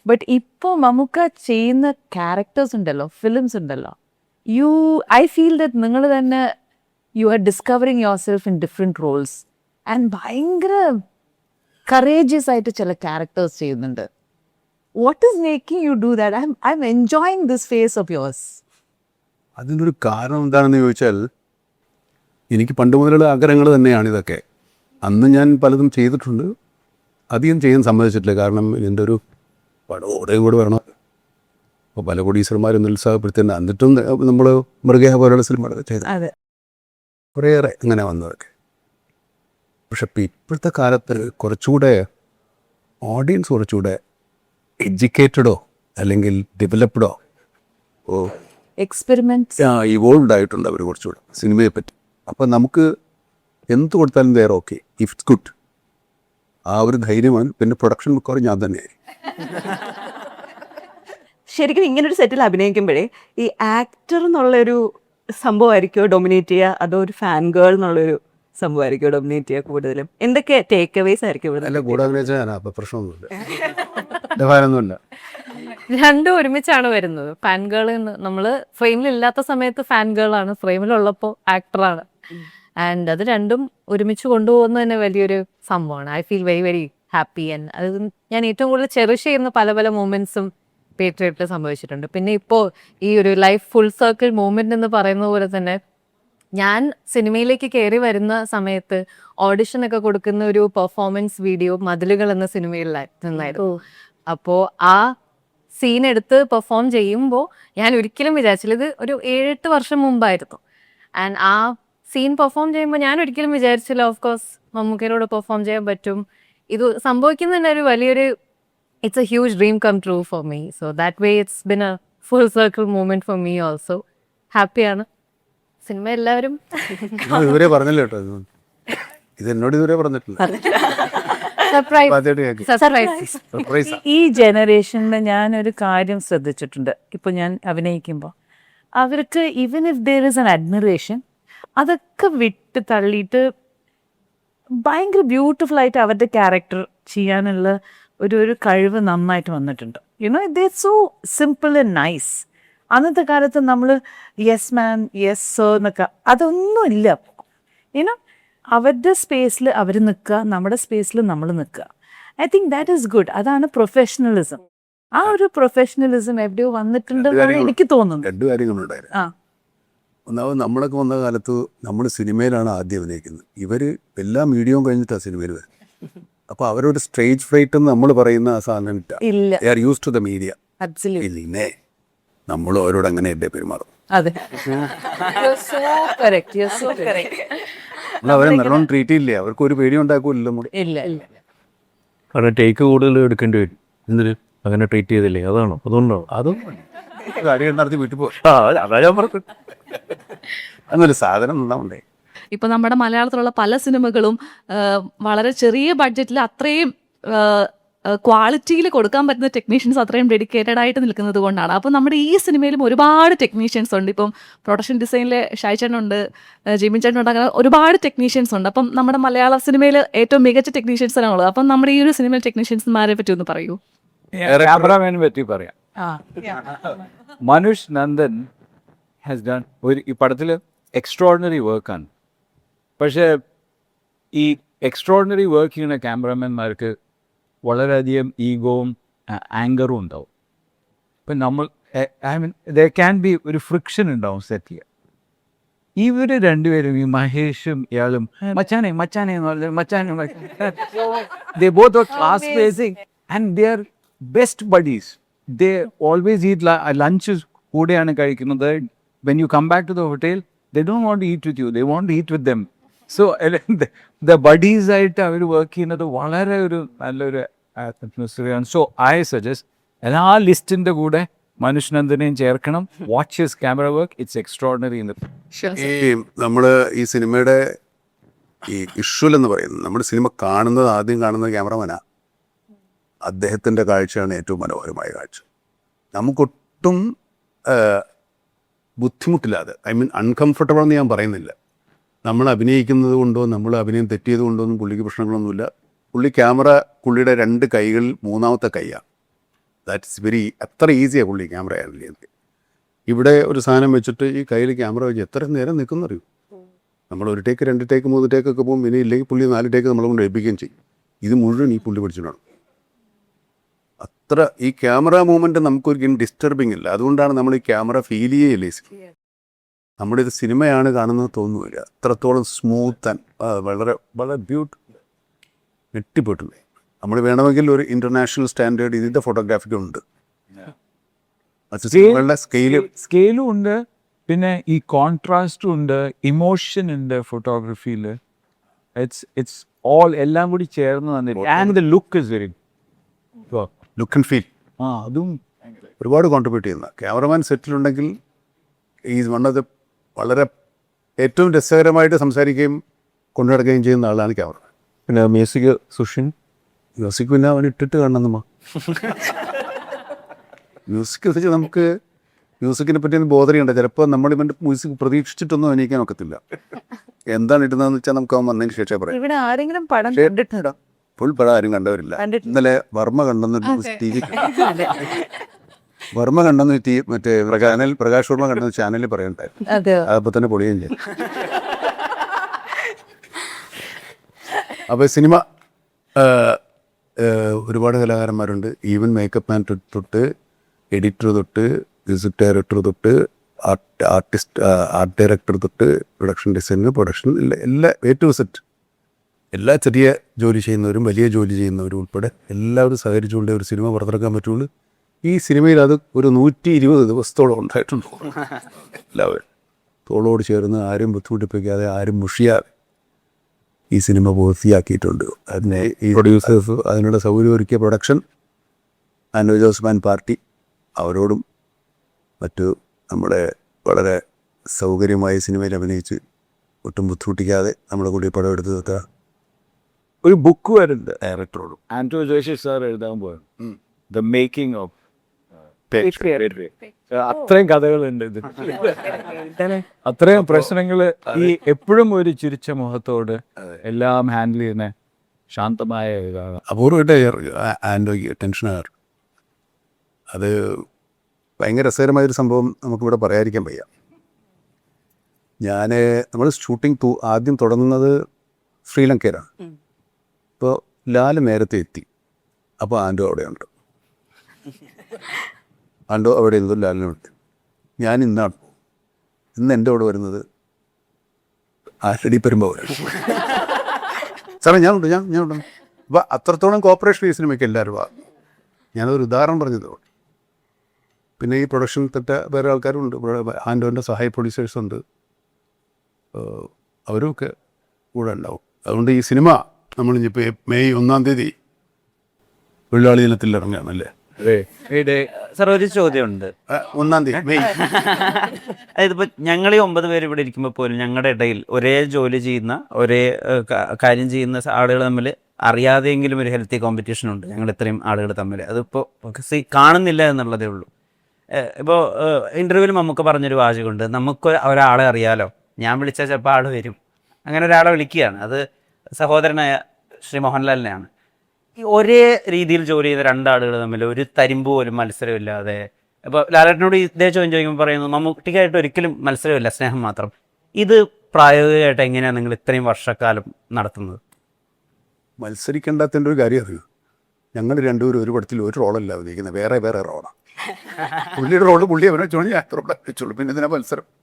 But ഇപ്പോൾ മമ്മൂക്ക ചെയ്യുന്ന characters ഉണ്ടല്ലോ, ഫിലിംസ് ഉണ്ടല്ലോ, ഐ ഫീൽ ദറ്റ് നിങ്ങൾ തന്നെ you are discovering your self in different roles and ഭയങ്കര കറേജിയസ് ആയിട്ട് ചില ക്യാരക്ടേഴ്സ് ചെയ്യുന്നുണ്ട്. What is making you do that? I M enjoying this face of yours. അതിനൊരു കാരണം എന്താണെന്ന് ചോദിച്ചാൽ, എനിക്ക് പണ്ട് മുതലുള്ള ആഗ്രഹങ്ങൾ തന്നെയാണ് ഇതൊക്കെ. അന്ന് ഞാൻ പലതും ചെയ്തിട്ടുണ്ട്, അധികം ചെയ്യാൻ സമ്മതിച്ചിട്ടില്ല. കാരണം ഇതിൻ്റെ ഒരു പടം കൂടെ വരണം. അപ്പോൾ പല പ്രൊഡ്യൂസർമാരും നിരുത്സാഹപ്പെടുത്തുന്നുണ്ട്. എന്നിട്ടും നമ്മൾ മൃഗേഹ പോലുള്ള സിനിമകളൊക്കെ ചെയ്തു, കുറേയേറെ അങ്ങനെ വന്നതൊക്കെ. പക്ഷെ ഇപ്പോഴത്തെ കാലത്ത് കുറച്ചുകൂടെ ഓഡിയൻസ് കുറച്ചുകൂടെ എഡ്യൂക്കേറ്റഡോ അല്ലെങ്കിൽ ഡെവലപ്ഡോ എക്സ്പെരിമെന്റ്സ് ഇവോൾവ് ആയിട്ടുണ്ട് അവർ കുറച്ചുകൂടെ സിനിമയെ പറ്റി. അപ്പം നമുക്ക് എന്ത് കൊടുത്താലും വേറെ ഓക്കെ, ഇഫ് ഇറ്റ്സ് ഗുഡ്. ആ ഒരു ധൈര്യമാണ്. പിന്നെ പ്രൊഡക്ഷൻ മിക്കവാറും ഞാൻ തന്നെയായിരിക്കും. ശരിക്കും ഇങ്ങനൊരു സെറ്റിൽ അഭിനയിക്കുമ്പോഴേ ഈ ആക്ടർ എന്നുള്ളൊരു സംഭവമായിരിക്കുമോ ഡൊമിനേറ്റ് ചെയ്യുക, അതോ ഒരു ഫാൻ ഗേൾ എന്നുള്ളൊരു സംഭവമായിരിക്കുമോ ഡൊമിനേറ്റ് ചെയ്യുക കൂടുതലും? എന്തൊക്കെ ടേക്ക് അവേസ് ആയിരിക്കും? അല്ല, കൂടെ അഭിനയിച്ചാൽ ഞാനാ, അപ്പം പ്രശ്നമൊന്നുമില്ല, ഭാരമൊന്നുമില്ല. രണ്ടും ഒരുമിച്ചാണ് വരുന്നത്. ഫാൻ ഗേൾ നമ്മൾ ഫ്രെയിമിൽ ഇല്ലാത്ത സമയത്ത് ഫാൻ ഗേൾ ആണ്, ഫ്രെയിമിലുള്ളപ്പോൾ ആക്ടറാണ്. ആൻഡ് അത് രണ്ടും ഒരുമിച്ച് കൊണ്ടുപോകുന്നത് തന്നെ വലിയൊരു സംഭവമാണ്. I feel very very happy. And അത് ഞാൻ ഏറ്റവും കൂടുതൽ ചെറിഷ് ചെയ്യുന്ന പല പല മൂമെന്റ്സും പേട്രിയറ്റിൽ സംഭവിച്ചിട്ടുണ്ട്. പിന്നെ ഇപ്പോൾ ഈ ഒരു ലൈഫ് ഫുൾ സർക്കിൾ മൂവ്മെന്റ് എന്ന് പറയുന്ന പോലെ തന്നെ ഞാൻ സിനിമയിലേക്ക് കയറി വരുന്ന സമയത്ത് ഓഡിഷനൊക്കെ കൊടുക്കുന്ന ഒരു പെർഫോമൻസ് വീഡിയോ മതിലുകൾ എന്ന സിനിമയിൽ നിന്നായിരുന്നു. അപ്പോൾ ആ സീൻ എടുത്ത് പെർഫോം ചെയ്യുമ്പോൾ ഞാൻ ഒരിക്കലും വിചാരിച്ചില്ല, ഇത് ഒരു 7-8 വർഷം മുമ്പായിരുന്നു. ആൻഡ് ആ സീൻ പെർഫോം ചെയ്യുമ്പോൾ ഞാൻ ഒരിക്കലും വിചാരിച്ചില്ല ഓഫ് കോഴ്സ് മമ്മൂക്കയിലൂടെ പെർഫോം ചെയ്യാൻ പറ്റും. ഇത് സംഭവിക്കുന്ന തന്നെ ഒരു വലിയൊരു it's a huge dream come true for me. So that way it's been a full circle movement for me also. ഹാപ്പിയാണ്. സിനിമ എല്ലാവരും ഇതുവരെ പറഞ്ഞില്ല കേട്ടോ, ഇത് എന്നോട് ഇതുവരെ പറഞ്ഞിട്ടില്ല. ഈ ജനറേഷനിൽ ഞാനൊരു കാര്യം ശ്രദ്ധിച്ചിട്ടുണ്ട്. ഇപ്പോൾ ഞാൻ അഭിനയിക്കുമ്പോൾ അവർക്ക് even if there is an admiration, അതൊക്കെ വിട്ട് തള്ളിയിട്ട് ഭയങ്കര ബ്യൂട്ടിഫുൾ ആയിട്ട് അവരുടെ ക്യാരക്ടർ ചെയ്യാനുള്ള ഒരു കഴിവ് നന്നായിട്ട് വന്നിട്ടുണ്ട്. You know they so simple and nice. അന്നത്തെ കാലത്ത് നമ്മൾ യെസ് മാൻ യെസ് സർ എന്നൊക്കെ അതൊന്നുമില്ല. യുനോ അവരുടെ സ്പേസിൽ അവർ നിൽക്കുക, നമ്മുടെ സ്പേസിൽ നമ്മൾ നിൽക്കുക. I think that is good. അതാണ് പ്രൊഫഷണലിസം. ആ ഒരു പ്രൊഫഷണലിസം എവിടെയോ വന്നിട്ടുണ്ടെന്നാണ് എനിക്ക് തോന്നുന്നത്. 2 കാര്യങ്ങളുണ്ടായിരുന്നു. ഒന്നാമത് നമ്മളൊക്കെ വന്ന കാലത്ത് നമ്മൾ സിനിമയിലാണ് ആദ്യം അഭിനയിക്കുന്നത്. ഇവർ എല്ലാ മീഡിയവും കഴിഞ്ഞിട്ടാണ് സിനിമയിൽ വരുന്നത്. അപ്പോൾ അവരൊരു സ്റ്റേജ് ഫ്രൈറ്റ് എന്ന് നമ്മൾ പറയുന്ന ആ സാധനം ഇല്ല. They are used to the media. ഇല്ലേ, നമ്മൾ അവരോട് അങ്ങനെ എന്റെ പെരുമാറും. അതെ, അവരെ നല്ലോണം ട്രീറ്റ് ചെയ്യില്ലേ, അവർക്ക് ഒരു പേടി ഉണ്ടാക്കൂല്ലോ നമ്മൾ. ഇല്ല ഇല്ല. കാരണം ടേക്ക് കൂടുതൽ എടുക്കേണ്ടി വരും. എന്തിന് അങ്ങനെ ട്രീറ്റ് ചെയ്തില്ലേ? അതാണോ? അതുകൊണ്ടാണോ? അതൊന്നും കാര്യം നടത്തി വീട്ടിൽ പോകും. അതാ ഞാൻ പറഞ്ഞു. അതൊരു സാധനം നന്നാവണ്ടേ. ഇപ്പോൾ നമ്മുടെ മലയാളത്തിലുള്ള പല സിനിമകളും വളരെ ചെറിയ ബഡ്ജറ്റിൽ അത്രയും ക്വാളിറ്റിയിൽ കൊടുക്കാൻ പറ്റുന്ന ടെക്നീഷ്യൻസ് അത്രയും ഡെഡിക്കേറ്റഡ് ആയിട്ട് നിൽക്കുന്നത് കൊണ്ടാണ്. അപ്പോൾ നമ്മുടെ ഈ സിനിമയിലും ഒരുപാട് ടെക്നീഷ്യൻസ് ഉണ്ട്. ഇപ്പം പ്രൊഡക്ഷൻ ഡിസൈനിലെ ഷായ്ചേട്ടനുണ്ട്, ജിമിൻ ചേട്ടനുണ്ട്, അങ്ങനെ ഒരുപാട് ടെക്നീഷ്യൻസ് ഉണ്ട്. അപ്പം നമ്മുടെ മലയാള സിനിമയിൽ ഏറ്റവും മികച്ച ടെക്നീഷ്യൻസിനാണുള്ളത്. അപ്പം നമ്മുടെ ഈ ഒരു സിനിമയിൽ ടെക്നീഷ്യൻസ്മാരെ പറ്റി ഒന്ന് പറയൂ. ക്യാമറാമാനെ പറ്റി പറയാം. മനുഷ് നന്ദൻ ഹാസ് ഡൺ ഈ പടത്തിൽ എക്സ്ട്രോർഡിനറി വർക്കാണ്. പക്ഷേ ഈ എക്സ്ട്രോർഡിനറി വർക്ക് ചെയ്യുന്ന ക്യാമറാമാൻമാർക്ക് വളരെയധികം ഈഗോവും ആങ്കറും ഉണ്ടാവും. ഇപ്പം നമ്മൾ I mean there can be ഒരു ഫ്രിക്ഷൻ ഉണ്ടാവും സെറ്റിൽ. ഇവർ രണ്ടുപേരും, ഈ മഹേഷും ഇയാളും മച്ചാനെ മച്ചാനെ മച്ചാനെ they both are class basic and they are best buddies. They always eat lunch കൂടെയാണ് കഴിക്കുന്നത്. When you come back to the hotel they don't want to eat with you, they want to eat with them. So the buddies ആയിട്ട് അവർ work ചെയ്യുന്നത് വളരെ ഒരു നല്ലൊരു അറ്റ്മോസ്ഫിയറാണ്. So I suggest എല്ലാ ലിസ്റ്റിൻ്റെ കൂടെ മനുഷ് നന്ദനെയും ചേർക്കണം. Watch his camera work, it's extraordinary. ഈ നമ്മൾ ഈ സിനിമയുടെ ഈ വിഷ്വൽ എന്ന് പറയുന്നത്, നമ്മുടെ സിനിമ കാണുന്നത് ആദ്യം കാണുന്നത് ക്യാമറമാനാ. അദ്ദേഹത്തിൻ്റെ കാഴ്ചയാണ് ഏറ്റവും മനോഹരമായ കാഴ്ച. നമുക്കൊട്ടും ബുദ്ധിമുട്ടില്ലാതെ, ഐ മീൻ അൺകംഫർട്ടബിൾ എന്ന് ഞാൻ പറയുന്നില്ല. നമ്മൾ അഭിനയിക്കുന്നത് കൊണ്ടോ നമ്മൾ അഭിനയം തെറ്റിയത് കൊണ്ടോ ഒന്നും പുള്ളിക്ക് പ്രശ്നങ്ങളൊന്നുമില്ല. പുള്ളി ക്യാമറ പുള്ളിയുടെ 2 കൈകളിൽ 3ാമത്തെ കൈയാണ്. ദാറ്റ്സ് വെരി അത്ര ഈസിയാണ് പുള്ളി ക്യാമറ ഹാൻഡിൽ ചെയ്യുന്നത്. ഇവിടെ ഒരു സാധനം വെച്ചിട്ട് ഈ കയ്യിൽ ക്യാമറ വെച്ച് എത്ര നേരം നിൽക്കുന്നറിയും. നമ്മൾ 1 ടേക്ക് 2 ടേക്ക് 3 ടേക്കൊക്കെ പോകും, പിന്നെ ഇല്ലെങ്കിൽ പുള്ളി 4 ടേക്ക് നമ്മളെ കൊണ്ട് ഏൽപ്പിക്കുകയും ചെയ്യും. ഇത് മുഴുവൻ ഈ പുള്ളി പഠിച്ചിട്ടാണ്. അത്ര ഈ ക്യാമറ മൂവ്മെൻറ്റ് നമുക്കൊരിക്കലും ഡിസ്റ്റർബിങ് ഇല്ല. അതുകൊണ്ടാണ് നമ്മൾ ഈ ക്യാമറ ഫീൽ ചെയ്യല്ലേ. നമ്മുടെ ഇത് സിനിമയാണ് കാണുന്നത് തോന്നുന്നില്ല, അത്രത്തോളം സ്മൂത്ത് ആൻഡ് വളരെ വളരെ ബ്യൂട്ടിഫുൾ, ഞെട്ടിപ്പോയിട്ടുണ്ട്. നമ്മൾ വേണമെങ്കിൽ ഒരു ഇൻ്റർനാഷണൽ സ്റ്റാൻഡേർഡ് ഇതിൻ്റെ ഫോട്ടോഗ്രാഫിക്കുണ്ട്. സ്കെയിലും ഉണ്ട്, പിന്നെ ഈ കോൺട്രാസ്റ്റും ഉണ്ട്, ഇമോഷൻ ഉണ്ട് ഫോട്ടോഗ്രാഫിയിൽ. ഇറ്റ്സ് ഓൾ എല്ലാം കൂടി ചേർന്ന് വന്നിട്ട് and the look is very look and feel അതും ഒരുപാട് കോൺട്രിബ്യൂട്ട് ചെയ്യുന്ന ക്യാമറമാൻ സെറ്റിലുണ്ടെങ്കിൽ ഈസ് വൺ ഓഫ് ദ വളരെ ഏറ്റവും രസകരമായിട്ട് സംസാരിക്കുകയും കൊണ്ടു നടക്കുകയും ചെയ്യുന്ന ആളാണ് ക്യാമറമാൻ. പിന്നെ മ്യൂസിക് സുഷിൻ മ്യൂസിക് പിന്നെ അവൻ ഇട്ടിട്ട് കാണണമെന്നുമോ. മ്യൂസിക് വെച്ച് നമുക്ക് മ്യൂസിക്കിനെ പറ്റി ഒന്നും ബോധറിയുണ്ട്. ചിലപ്പോൾ നമ്മൾ ഇവൻ്റെ മ്യൂസിക് പ്രതീക്ഷിച്ചിട്ടൊന്നും അഭിനയിക്കാൻ ഒക്കത്തില്ല. എന്താണ് ഇടുന്നതെന്ന് വെച്ചാൽ നമുക്ക് അവൻ വന്നതിന് ശേഷം പറയാം. ഇവിടെ ആരെങ്കിലും പടം കണ്ടിട്ടുണ്ടോ? ഫുൾ പടം ആരും കണ്ടവരില്ല. ഇന്നലെ വർമ്മ കണ്ടെന്ന് ടി വി വർമ്മ കണ്ടെന്ന് മറ്റേ പ്രകാശ് വർമ്മ കണ്ടെന്ന് ചാനലിൽ പറയണ്ടായിരുന്നു. അതപ്പോൾ തന്നെ പൊളിയും ചെയ്തു. അപ്പോൾ സിനിമ ഒരുപാട് കലാകാരന്മാരുണ്ട്. ഈവൻ മേക്കപ്പ് മാൻ തൊട്ട് എഡിറ്റർ തൊട്ട് മ്യൂസിക് ഡയറക്ടർ തൊട്ട് ആർട്ട് ഡയറക്ടർ തൊട്ട് പ്രൊഡക്ഷൻ ഡിസൈനർ, പ്രൊഡക്ഷൻ എല്ലാ A to Z എല്ലാ ചെറിയ ജോലി ചെയ്യുന്നവരും വലിയ ജോലി ചെയ്യുന്നവരും ഉൾപ്പെടെ എല്ലാവരും സഹകരിച്ചുകൊണ്ട് ഒരു സിനിമ പുറത്തിറക്കാൻ പറ്റുള്ളൂ. ഈ സിനിമയിൽ അത് ഒരു 120 ദിവസത്തോളം ഉണ്ടായിട്ടുണ്ട്. എല്ലാവരും തോളോട് ചേർന്ന് ആരും ബുദ്ധിമുട്ടിപ്പിക്കാതെ ആരും മുഷിയാതെ ഈ സിനിമ പൂർത്തിയാക്കിയിട്ടുണ്ട്. അതിനെ ഈ പ്രൊഡ്യൂസേഴ്സ് അതിനുള്ള സൗകര്യം ഒരുക്കിയ പ്രൊഡക്ഷൻ അനൂജ് ഓസ്മാൻ പാർട്ടി അവരോടും മറ്റു നമ്മുടെ വളരെ സൗകര്യമായി സിനിമയിൽ അഭിനയിച്ച് ഒട്ടും ബുദ്ധിമുട്ടിക്കാതെ നമ്മുടെ കൂടി പടം എടുത്ത് വെക്കുക. ഒരു ബുക്ക് വരുന്നുണ്ട് ഡയറക്ടറോടും ആന്റോ ജോഷി സാർ എഴുതാൻ പോയത്, ദ മേക്കിംഗ് ഓഫ്. അത്രയും കഥകളുണ്ട് ഇത്. അത്രയും പ്രശ്നങ്ങൾ ഈ എപ്പോഴും ഒരു ചിരിച്ച മുഖത്തോട് എല്ലാം ഹാൻഡിൽ ചെയ്യുന്ന ശാന്തമായ ഇതാണ്. അപൂർവമായിട്ട് ആൻഡോയ്ക്ക് ടെൻഷനാകാറ്. അത് ഭയങ്കര രസകരമായൊരു സംഭവം നമുക്കിവിടെ പറയാതിരിക്കാൻ വയ്യ. നമ്മൾ ഷൂട്ടിംഗ് ആദ്യം തുടങ്ങുന്നത് ശ്രീലങ്കയിലാണ്. അപ്പോൾ ലാൽ നേരത്തെ എത്തി. അപ്പോൾ ആൻഡോ അവിടെയുണ്ട്. ആൻഡോ അവിടെ ഇരുന്നു ലാലിനെ വിളിച്ചു. ഞാൻ ഇന്ന് എൻ്റെ അവിടെ വരുന്നത് ആരടി പെരുമ്പോൾ സാറേ ഞാനുണ്ട്. അപ്പോൾ അത്രത്തോളം കോപ്പറേഷൻ ഈ സിനിമയ്ക്ക് എല്ലാവരും ഞാനതൊരു ഉദാഹരണം പറഞ്ഞത്. പിന്നെ ഈ പ്രൊഡക്ഷൻ വേറെ ആൾക്കാരുണ്ട്. ആൻഡോൻ്റെ സഹായ പ്രൊഡ്യൂസേഴ്സുണ്ട്. അവരുമൊക്കെ കൂടെ ഉണ്ടാവും. അതുകൊണ്ട് ഈ സിനിമ നമ്മളിപ്പോൾ May 1 തൊഴിലാളി ദിനത്തിൽ ഇറങ്ങുകയാണല്ലേ? സാർ ഒരു ചോദ്യമുണ്ട്. 1 മെയ്. അതായത് ഇപ്പോൾ ഞങ്ങൾ ഈ 9 പേര് ഇവിടെ ഇരിക്കുമ്പോൾ പോലും ഞങ്ങളുടെ ഇടയിൽ ഒരേ ജോലി ചെയ്യുന്ന ഒരേ കാര്യം ചെയ്യുന്ന ആളുകൾ തമ്മിൽ അറിയാതെയെങ്കിലും ഒരു ഹെൽത്തി കോമ്പറ്റീഷൻ ഉണ്ട് ഞങ്ങൾ ഇത്രയും ആളുകൾ തമ്മിൽ. അതിപ്പോൾ കാണുന്നില്ല എന്നുള്ളതേ ഉള്ളൂ. ഇപ്പോൾ ഇൻ്റർവ്യൂവിൽ നമുക്ക് പറഞ്ഞൊരു വാചകമുണ്ട്, നമുക്ക് ഒരാളെ അറിയാലോ, ഞാൻ വിളിച്ചാൽ ചിലപ്പോൾ ആൾ വരും. അങ്ങനെ ഒരാളെ വിളിക്കുകയാണ്, അത് സഹോദരനായ ശ്രീ മോഹൻലാലിനെയാണ്. ഈ ഒരേ രീതിയിൽ ജോലി ചെയ്ത 2 ആളുകൾ തമ്മിൽ ഒരു തരിമ്പ് പോലും മത്സരമില്ലാതെ, ഇപ്പോൾ ലാലേട്ടനോട് ഇതേ ചോദ്യം ചോദിക്കുമ്പോൾ പറയുന്നു മമ്മൂട്ടിക്കായിട്ട് ഒരിക്കലും മത്സരമില്ല, സ്നേഹം മാത്രം. ഇത് പ്രായോഗികമായിട്ട് എങ്ങനെയാണ് നിങ്ങൾ ഇത്രയും വർഷക്കാലം നടത്തുന്നത്? മത്സരിക്കേണ്ടാത്തതിൻ്റെ ഒരു കാര്യം അറിയൂ. ഞങ്ങൾ രണ്ടുപേരും ഒരു പടത്തിൽ ഒരു റോളല്ല അഭിനയിക്കുന്നത്, വേറെ റോളാണ്. പുള്ളിയുടെ റോള് പുള്ളി അഭിനയിച്ചോളൂ, ഞാൻ റോളെ വെച്ചോളൂ. പിന്നെ ഇതിനാ മത്സരം?